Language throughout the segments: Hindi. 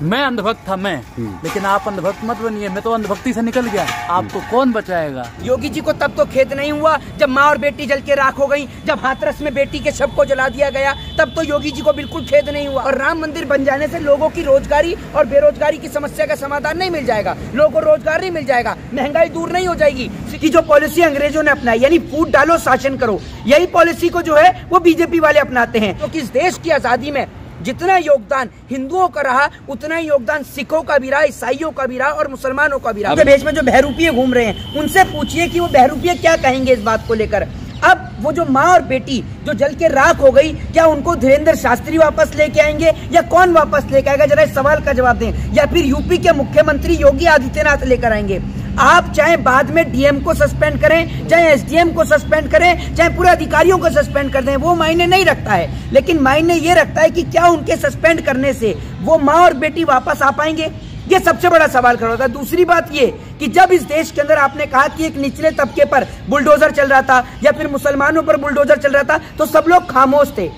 मैं अंधभक्त था मैं, लेकिन आप अंधभक्त मत बनिए। मैं तो अंधभक्ति से निकल गया, आपको कौन बचाएगा। योगी जी को तब तो खेद नहीं हुआ जब माँ और बेटी जल के राख हो गई, जब हाथरस में बेटी के शव को जला दिया गया, तब तो योगी जी को बिल्कुल खेद नहीं हुआ। और राम मंदिर बन जाने से लोगों की रोजगारी और बेरोजगारी की समस्या का समाधान नहीं मिल जाएगा, लोगों को रोजगार नहीं मिल जाएगा, महंगाई दूर नहीं हो जाएगी। कि जो पॉलिसी अंग्रेजों ने अपनाई, यानी फूट डालो शासन करो, यही पॉलिसी को जो है वो बीजेपी वाले अपनाते हैं। तो किस देश की आजादी में जितना योगदान हिंदुओं का रहा, उतना ही योगदान सिखों का भी रहा, ईसाइयों का भी रहा और मुसलमानों का भी रहा। देश में जो बहरूपिये घूम रहे हैं, उनसे पूछिए कि वो बहरूपिये क्या कहेंगे इस बात को लेकर। अब वो जो माँ और बेटी जो जल के राख हो गई, क्या उनको धीरेन्द्र शास्त्री वापस लेके आएंगे या कौन वापस लेके आएगा? जरा इस सवाल का जवाब दें। या फिर यूपी के मुख्यमंत्री योगी आदित्यनाथ लेकर आएंगे? आप चाहे बाद में डीएम को सस्पेंड करें, चाहे एसडीएम को सस्पेंड करें, चाहे पूरे अधिकारियों को सस्पेंड कर दें, वो मायने नहीं रखता है। लेकिन मायने ये रखता है कि क्या उनके सस्पेंड करने से वो माँ और बेटी वापस आ पाएंगे? ये सबसे बड़ा सवाल खड़ा होता है। दूसरी बात ये कि जब इस देश के अंदर आपने कहा कि एक निचले तबके पर बुलडोजर चल रहा था या फिर मुसलमानों पर बुलडोजर चल रहा था, तो सब लोग खामोश थे।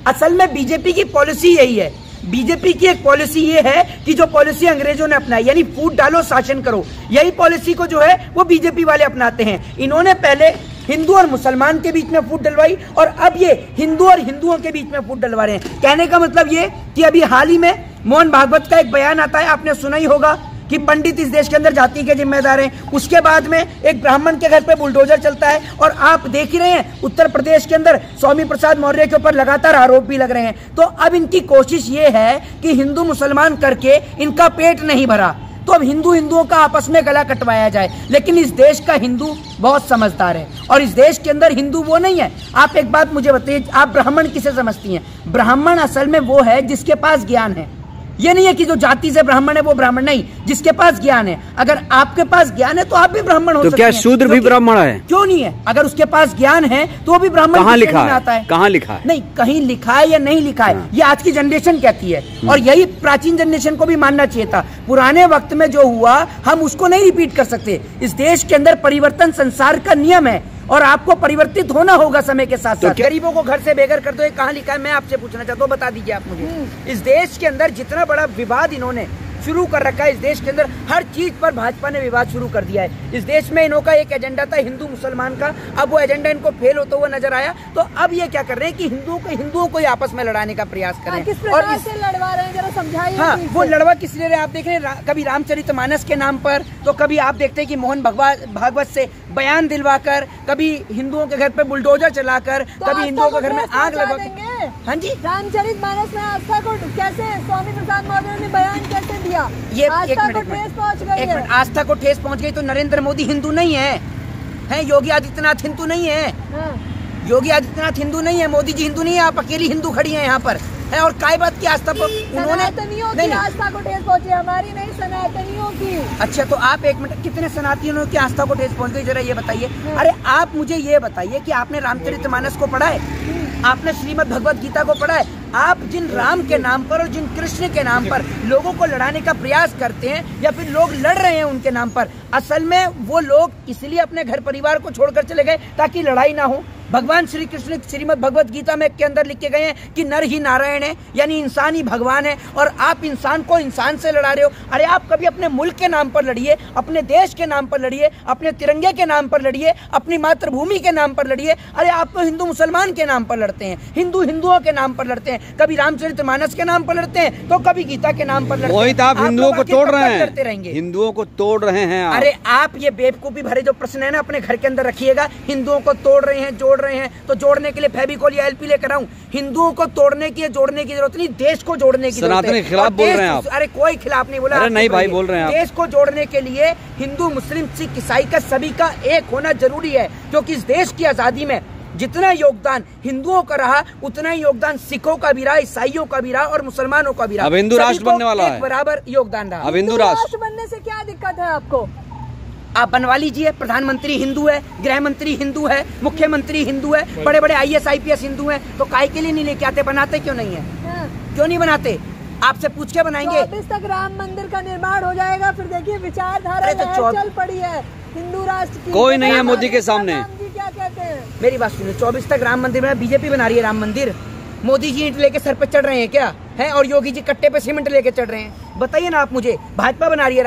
असल में बीजेपी की पॉलिसी यही है। बीजेपी की एक पॉलिसी ये है कि जो पॉलिसी अंग्रेजों ने अपनाई, यानी फूट डालो शासन करो, यही पॉलिसी को जो है वो बीजेपी वाले अपनाते हैं। इन्होंने पहले हिंदू और मुसलमान के बीच में फूट डलवाई और अब ये हिंदू और हिंदुओं के बीच में फूट डलवा रहे हैं। कहने का मतलब ये कि अभी हाल ही में मोहन भागवत का एक बयान आता है, आपने सुना ही होगा कि पंडित इस देश के अंदर जाति के जिम्मेदार हैं। उसके बाद में एक ब्राह्मण के घर पे बुलडोजर चलता है और आप देख ही रहे हैं उत्तर प्रदेश के अंदर स्वामी प्रसाद मौर्य के ऊपर लगातार आरोप भी लग रहे हैं। तो अब इनकी कोशिश ये है कि हिंदू मुसलमान करके इनका पेट नहीं भरा, तो अब हिंदुओं का आपस में गला कटवाया जाए। लेकिन इस देश का हिंदू बहुत समझदार है और इस देश के अंदर हिंदू वो नहीं है। आप एक बात मुझे बताइए, आप ब्राह्मण किसे समझती हैं? ब्राह्मण असल में वो है जिसके पास ज्ञान है। ये नहीं है कि जो जाति से ब्राह्मण है वो ब्राह्मण, नहीं, जिसके पास ज्ञान है। अगर आपके पास ज्ञान है तो आप भी ब्राह्मण हो सकते हैं। क्या शूद्र भी ब्राह्मण है? क्यों नहीं है? अगर उसके पास ज्ञान है तो वो भी ब्राह्मण। कहाँ लिखा है? आता है? कहाँ लिखा है? नहीं, कहीं लिखा है या नहीं लिखा है, ये आज की जनरेशन कहती है और यही प्राचीन जनरेशन को भी मानना चाहिए था। पुराने वक्त में जो हुआ हम उसको नहीं रिपीट कर सकते। इस देश के अंदर परिवर्तन संसार का नियम है और आपको परिवर्तित होना होगा समय के साथ साथ। गरीबों को घर से बेघर कर दो, ये कहाँ लिखा है? मैं आपसे पूछना चाहता हूँ, बता दीजिए आप मुझे। इस देश के अंदर जितना बड़ा विवाद इन्होंने शुरू कर रखा है, इस देश के अंदर हर चीज पर भाजपा ने विवाद शुरू कर दिया है। इस देश में इनका एक एजेंडा था हिंदू मुसलमान का, अब वो एजेंडा इनको फेल होता हुआ नजर आया। तो अब ये क्या कर रहे हैं कि हिंदुओं को आपस में लड़ाने का प्रयास कर रहे हैं। किस प्रकार से लड़वा रहे हैं, जरा समझाइए। हाँ, वो लड़वा किस लिए रहे? आप देख रहे हैं कभी रामचरितमानस के नाम पर, तो कभी आप देखते हैं कि मोहन भागवत से बयान दिलवाकर, कभी हिंदुओं के घर पे बुलडोजर चलाकर, कभी हिंदुओं के घर में आग लगा। हाँ जी, रामचरितमानस में आस्था को कैसे स्वामी प्रसाद मौर्य ने बयान कैसे दिया? ये आस्था को ठेस पहुंच गई है। आस्था को ठेस पहुंच गई तो नरेंद्र मोदी हिंदू नहीं है, योगी आदित्यनाथ हिंदू नहीं है। योगी आदित्यनाथ हिंदू नहीं है, मोदी जी हिंदू नहीं है, आप अकेली हिंदू खड़ी हैं यहाँ पर है। और काय बात की आस्था पर उन्होंने आस्था को ठेस पहुंची, हमारी नहीं, सनातनियों की। अच्छा, तो आप एक मिनट, कितने सनातनियों की आस्था को ठेस पहुंच गई, जरा ये बताइए। अरे आप मुझे ये बताइए कि आपने रामचरितमानस को पढ़ा है? आपने श्रीमद् भगवत गीता को पढ़ा है? आप जिन राम के नाम पर और जिन कृष्ण के नाम पर लोगों को लड़ाने का प्रयास करते हैं या फिर लोग लड़ रहे हैं उनके नाम पर, असल में वो लोग इसलिए अपने घर परिवार को छोड़कर चले गए ताकि लड़ाई ना हो। भगवान श्री कृष्ण श्रीमद् भगवत गीता में के अंदर लिख के गए हैं कि नर ही नारायण है, यानी इंसान ही भगवान है, और आप इंसान को इंसान से लड़ा रहे हो। अरे आप कभी अपने मुल्क के नाम पर लड़िए, अपने देश के नाम पर लड़िए, अपने तिरंगे के नाम पर लड़िए, अपनी मातृभूमि के नाम पर लड़िए। अरे आप तो हिंदू मुसलमान के नाम पर लड़ते हैं, हिंदुओं के नाम पर लड़ते हैं, कभी रामचरितमानस के नाम पर लड़ते हैं तो कभी गीता के नाम पर लड़ते हैं। वही आप हिंदुओं को तोड़ रहे हैं, करते रहेंगे, हिंदुओं को तोड़ रहे हैं। अरे आप ये बेवकूफी भरे जो प्रश्न है ना अपने घर के अंदर रखिएगा। हिंदुओं को तोड़ रहे हैं, जोड़ रहे हैं, तो जोड़ने के लिए फेविकोल या एलपी लेकर आऊं? हिंदुओं को तोड़ने की जोड़ने की जरूरत नहीं, देश को जोड़ने की जरूरत है। खिलाफ बोल रहे हैं आप? अरे कोई खिलाफ नहीं बोला। अरे नहीं भाई, बोल रहे हैं आप। देश को जोड़ने के लिए हिंदू मुस्लिम सिख ईसाई का सभी का एक होना जरूरी है, क्योंकि इस देश की आजादी में जितना योगदान हिंदुओं का रहा, उतना ही योगदान सिखों का भी रहा, ईसाइयों का भी रहा और मुसलमानों का भी रहा। अब हिंदू राष्ट्र बनने वाला है, बराबर योगदान रहा। अब हिंदू राष्ट्र बनने से क्या दिक्कत है आपको? आप बनवा लीजिए। प्रधानमंत्री हिंदू है, गृह मंत्री हिंदू है, मुख्यमंत्री हिंदू है, बड़े बड़े IAS IPS हिंदू हैं, तो काय के लिए नहीं लेके आते? बनाते क्यों नहीं है? क्यों नहीं बनाते? आपसे पूछ के बनाएंगे। 24 तक राम मंदिर का निर्माण हो जाएगा, फिर देखिए विचारधारा चल पड़ी है हिंदू राष्ट्र की। कोई नहीं है मोदी के सामने। क्या कहते हैं? मेरी बात सुनिए, 24 तक राम मंदिर में बीजेपी बना रही है राम मंदिर, मोदी जी ईंट लेके सर पे चढ़ रहे हैं क्या है, और योगी जी कट्टे पे सीमेंट लेके चढ़ रहे हैं? बताइए ना आप मुझे। भाजपा बना रही है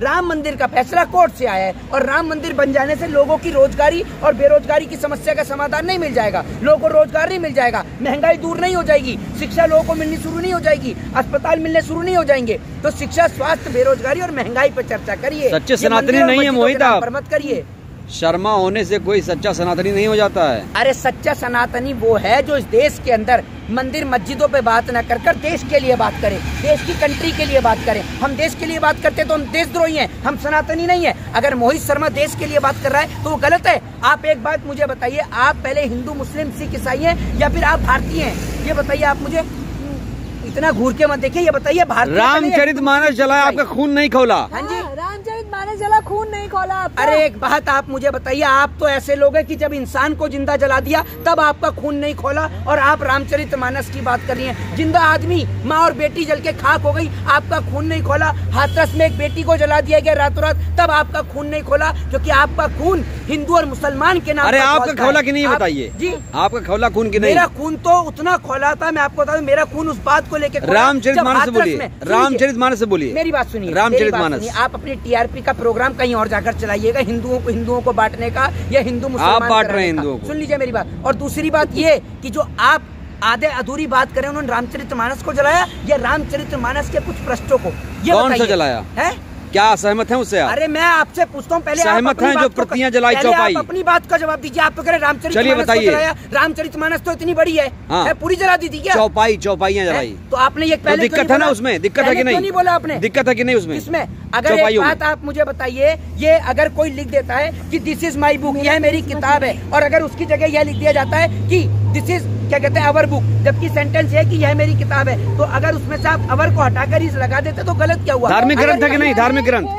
राम मंदिर का फैसला कोर्ट से आया है, और राम मंदिर बन जाने से लोगों की रोजगारी और बेरोजगारी की समस्या का समाधान नहीं मिल जाएगा, लोगों को रोजगार नहीं मिल जाएगा, महंगाई दूर नहीं हो जाएगी, शिक्षा लोगों को मिलनी शुरू नहीं हो जाएगी, अस्पताल मिलने शुरू नहीं हो जाएंगे। तो शिक्षा, स्वास्थ्य, बेरोजगारी और महंगाई पर चर्चा करिए। सच्चे सनातनी नहीं है मोहित आप, मत करिए। शर्मा होने से कोई सच्चा सनातनी नहीं हो जाता है। अरे सच्चा सनातनी वो है जो इस देश के अंदर मंदिर मस्जिदों पे बात न कर देश के लिए बात करे, देश की कंट्री के लिए बात करें। हम देश के लिए बात करते तो हम देशद्रोही हैं, हम सनातनी नहीं है। अगर मोहित शर्मा देश के लिए बात कर रहा है तो वो गलत है। आप एक बात मुझे बताइए, आप पहले हिंदू, मुस्लिम, सिख, ईसाई हैं या फिर आप भारतीय हैं? ये बताइए आप मुझे, इतना घूर के मत देखिए, ये बताइए भारतीय। रामचरितमानस जलाया, आपका खून नहीं खोला। हाँ जी, रामचरितमानस जला, खून नहीं खोला आपका। अरे एक बात आप मुझे बताइए, आप तो ऐसे लोग हैं कि जब इंसान को जिंदा जला दिया तब आपका खून नहीं खोला, और आप रामचरितमानस की बात कर रही हैं। जिंदा आदमी, माँ और बेटी जल के खाक हो गई, आपका खून नहीं खोला। हाथरस में एक बेटी को जला दिया गया रातों रात, तब आपका खून नहीं खोला, क्योंकि आपका खून हिंदू और मुसलमान के नाम। अरे आपका खोला कि नहीं बताइए जी, आपका खोला खून की नहीं? मेरा खून तो उतना खोला था, मैं आपको बता दूं, मेरा खून उस बात को लेकर। रामचरितमानस से बोलिए, रामचरितमानस से बोलिए, मेरी बात सुनिए, रामचरितमानस। आप अपनी टीआरपी का प्रोग्राम कहीं और जाकर चलाइएगा, हिंदुओं को बांटने का, या हिंदू मुसलमान आप बांट रहे हैं हिंदुओं को। सुन लीजिए मेरी बात। और दूसरी बात ये कि जो आप आधे अधूरी बात करें, उन्होंने रामचरितमानस को जलाया या रामचरितमानस के कुछ पृष्ठों को? ये कौन सा जलाया है? क्या सहमत है उससे आप? अरे मैं आपसे पूछता हूँ, पहले सहमत हैं जो प्रतियां जलाई चौपाई? आप अपनी बात का जवाब दीजिए। आप तो कह रहे रामचरितमानस को जलाया, रामचरितमानस तो इतनी बड़ी है, है पूरी जला दी थी क्या? चौपाइयां जलाई, तो आपने ये पहले दिक्कत है ना उसमें? दिक्कत है कि नहीं बोला आपने? दिक्कत है कि नहीं उसमें? इसमें अगर एक बात आप मुझे बताइए, ये अगर कोई लिख देता है कि दिस इज माई बुक, यह मेरी किताब है, और अगर उसकी जगह यह लिख दिया जाता है कि दिस इज क्या कहते हैं अवर बुक, जबकि सेंटेंस है कि यह मेरी किताब है, तो अगर उसमें से आप अवर को हटाकर इस लगा देते तो गलत क्या हुआ? धार्मिक ग्रंथ है कि नहीं? धार्मिक ग्रंथ।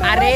अरे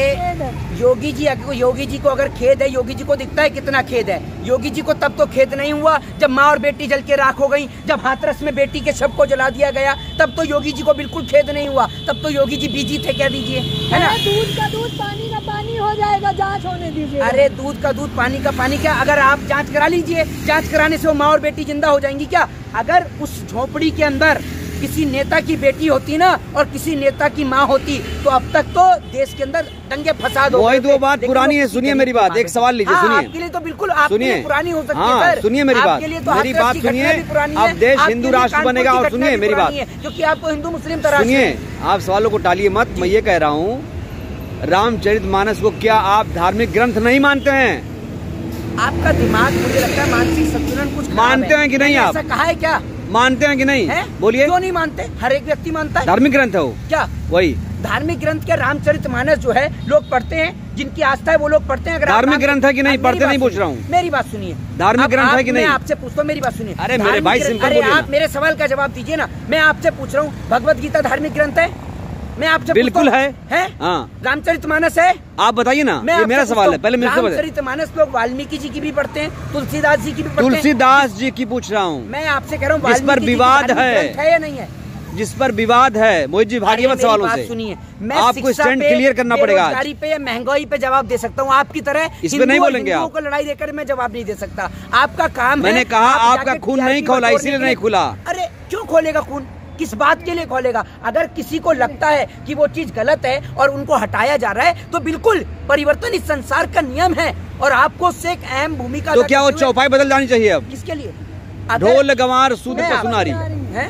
योगी जी को अगर खेद है, योगी जी को दिखता है कितना खेद है। योगी जी को तब तो खेद नहीं हुआ जब माँ और बेटी जल के राख हो गई, जब हाथरस में बेटी के शव को जला दिया गया, तब तो योगी जी को बिल्कुल खेद नहीं हुआ, तब तो योगी जी बिजी थे, कह दीजिए, है ना? दूध का दूध, पानी का पानी हो जाएगा, जांच होने दीजिए। अरे दूध का दूध, पानी का पानी क्या? अगर आप जांच करा लीजिए, जांच कराने से वो माँ और बेटी जिंदा हो जाएंगी क्या? अगर उस झोपड़ी के अंदर किसी नेता की बेटी होती ना, और किसी नेता की माँ होती, तो अब तक तो देश के अंदर दंगे फसाद हो गए। वो बात पुरानी है। सुनिए मेरी बात, एक सवाल लीजिए, सुनिए। आपके लिए तो बिल्कुल आपके लिए पुरानी हो सकती है सर। सुनिए मेरी बात, मेरी बात सुनिए। अब देश हिंदू राष्ट्र बनेगा, और सुनिए मेरी बात, क्योंकि आपको हिंदू मुस्लिम तरह सुनिए, आप सवालों को टालिए मत। मैं ये कह रहा हूँ, रामचरितमानस को क्या आप धार्मिक ग्रंथ नहीं मानते हैं? आपका दिमाग मुझे लगता है मानसिक संतुलन कुछ मानते हैं कि नहीं? आप ऐसा कहा है क्या? मानते हैं कि नहीं? बोलिए। क्यों नहीं मानते? हर एक व्यक्ति मानता है। धार्मिक ग्रंथ है वो क्या? वही धार्मिक ग्रंथ के रामचरितमानस जो है लोग पढ़ते हैं, जिनकी आस्था है वो लोग पढ़ते हैं। अगर धार्मिक ग्रंथ है कि नहीं? पढ़ते नहीं पूछ रहा हूँ, मेरी बात सुनिए। धार्मिक ग्रंथ है कि नहीं? आपसे पूछता हूँ, मेरी बात सुनिए। अरे मेरे भाई सिंपल बोलिए, आप मेरे सवाल का जवाब दीजिए ना। मैं आपसे पूछ रहा हूँ, भगवत गीता धार्मिक ग्रंथ है? मैं आपसे बिल्कुल है। हाँ। रामचरितमानस है? आप बताइए ना, ये मेरा सवाल है, पहले मेरे से बताइए। रामचरितमानस लोग वाल्मीकि जी की भी पढ़ते हैं, तुलसीदास जी की भी पढ़ते हैं। तुलसीदास जी की पूछ रहा हूँ मैं आपसे कह रहा हूँ, जिस पर विवाद है या नहीं है? जिस पर विवाद है, मोहित जी भागिए मत सवालों से। सुनिए, मैं आपको स्टैंड क्लियर करना पड़ेगा। बेरोजगारी पे या महंगाई पे जवाब दे सकता हूँ, आपकी तरह इस पे नहीं बोलेंगे आप। को लड़ाई देकर मैं जवाब नहीं दे सकता। आपका काम है। मैंने कहा आपका खून नहीं खोला, इसीलिए नहीं खुला। अरे क्यों खोलेगा खून? किस बात के लिए खोलेगा? अगर किसी को लगता है कि वो चीज गलत है और उनको हटाया जा रहा है, तो बिल्कुल परिवर्तन इस संसार का नियम है, और आपको उससे एक अहम भूमिका। तो क्या वो चौपाई बदल जानी चाहिए अब? किसके लिए? ढोल गवार सूद पसुनारी है,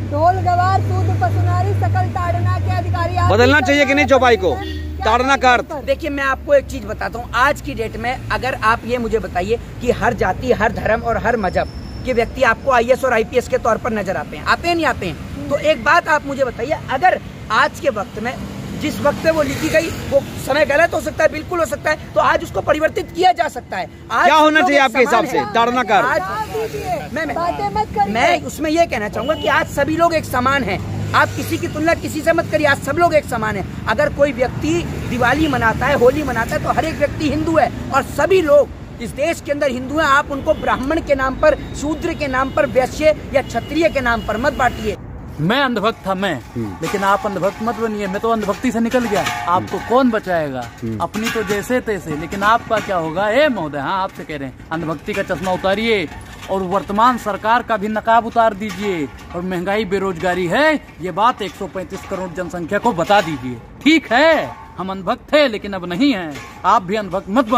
ढोल गवार सूद पसुनारी सकल ताड़ना के अधिकारी। बदलना चाहिए कि नहीं चौपाई को? ताड़ना का अर्थ देखिए, मैं आपको एक चीज बताता हूँ। आज की डेट में अगर आप ये मुझे बताइए कि हर जाति, हर धर्म और हर मजहब के व्यक्ति आपको आईएएस और आईपीएस के तौर पर नजर आते हैं, आते हैं नहीं आते हैं? तो एक बात आप मुझे बताइए, अगर आज के वक्त में, जिस वक्त पे वो लिखी गई, वो समय गलत हो सकता है, बिल्कुल हो सकता है, तो आज उसको परिवर्तित किया जा सकता है। आज क्या होना चाहिए आपके हिसाब से? ताड़ना का मैं उसमें ये कहना चाहूंगा कि आज सभी लोग एक समान हैं। आप किसी की तुलना किसी से मत करिए, आज सब लोग एक समान हैं। अगर कोई व्यक्ति दिवाली मनाता है, होली मनाता है, तो हर एक व्यक्ति हिंदू है, और सभी लोग इस देश के अंदर हिंदू हैं। आप उनको ब्राह्मण के नाम पर, शूद्र के नाम पर, वैश्य या क्षत्रिय के नाम पर मत बांटिए। मैं अंधभक्त था मैं, लेकिन आप अंधभक्त मत बनिए। मैं तो अंधभक्ति से निकल गया, आपको कौन बचाएगा? अपनी तो जैसे तैसे, लेकिन आपका क्या होगा? ए महोदय, हाँ आपसे कह रहे हैं, अंधभक्ति का चश्मा उतारिए और वर्तमान सरकार का भी नकाब उतार दीजिए और महंगाई बेरोजगारी है ये बात 135 करोड़ जनसंख्या को बता दीजिए। ठीक है, हम अंधभक्त थे लेकिन अब नहीं हैं। आप भी अंधभक्त मत बन